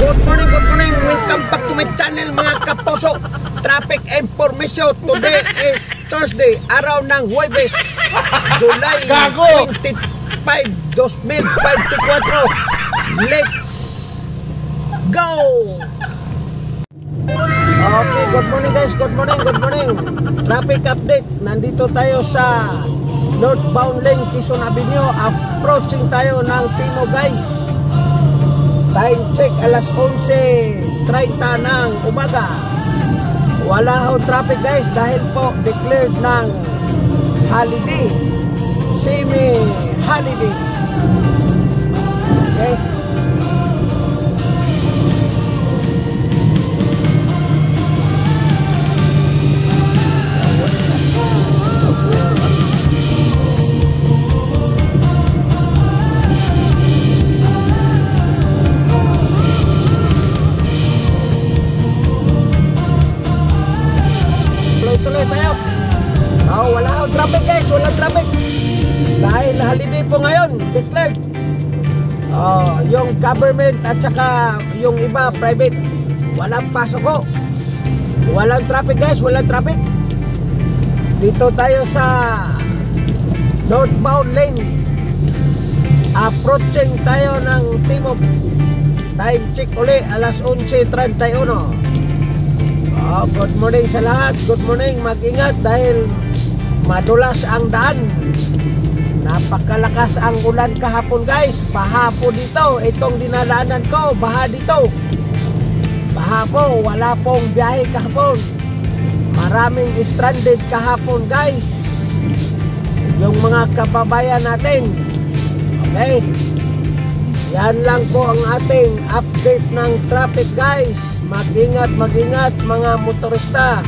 Good morning. Welcome back to my channel mga kaposo. Traffic information. Today is Thursday, araw ng Huwebes, July 25, 2024. Let's go! Okay, good morning guys. Good morning. Traffic update. Nandito tayo sa northbound lane, Quezon Avenue. Approaching tayo ng Timo guys. Time check alas 11:30 ng umaga. Wala ho traffic guys dahil po declared ng holiday, semi-holiday. Okay. Tuloy tayo. Wala akong traffic guys, walang traffic dahil holiday po ngayon, declared. Yung government at saka yung iba private, walang pasok ko. Walang traffic guys, walang traffic. Dito tayo sa northbound lane. Approaching tayo ng Timog. Time check uli alas 11:31. Good morning sa lahat. Good morning. Mag-ingat dahil madulas ang daan. Napakalakas ang ulan kahapon guys. Baha po dito. Itong dinadaanan ko, baha dito. Baha po. Wala pong biyahe kahapon. Maraming stranded kahapon guys. Yung mga kababayan natin. Okay. Yan lang po ang ating update ng traffic guys. Mag-ingat mga motorista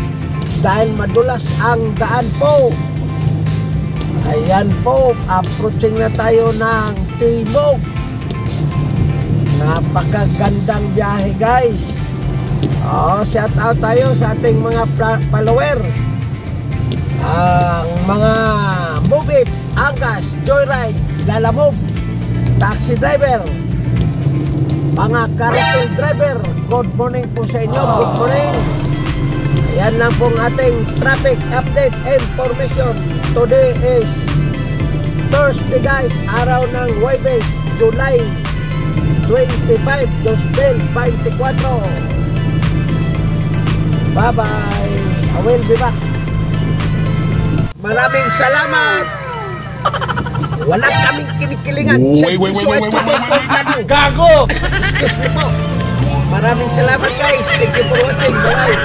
dahil madulas ang daan po. Ayan po, approaching na tayo ng Timog. Napakagandang biyahe guys. Shout out tayo sa ating mga follower. Ang mga Mugit, Angas, Joyride, Lalamog, taxi driver, mga carousel driver, good morning po sa inyo. Good morning. Ayan lang pong ating traffic update information. Today is Thursday guys, araw ng Huwebes, July 25, 2024. Bye bye. I will be back. Maraming salamat. Wala kaming kinikilingan. Wait. Gago! Excuse me po. Maraming salamat guys. Thank you for watching. Bye.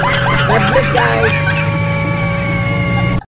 God bless guys.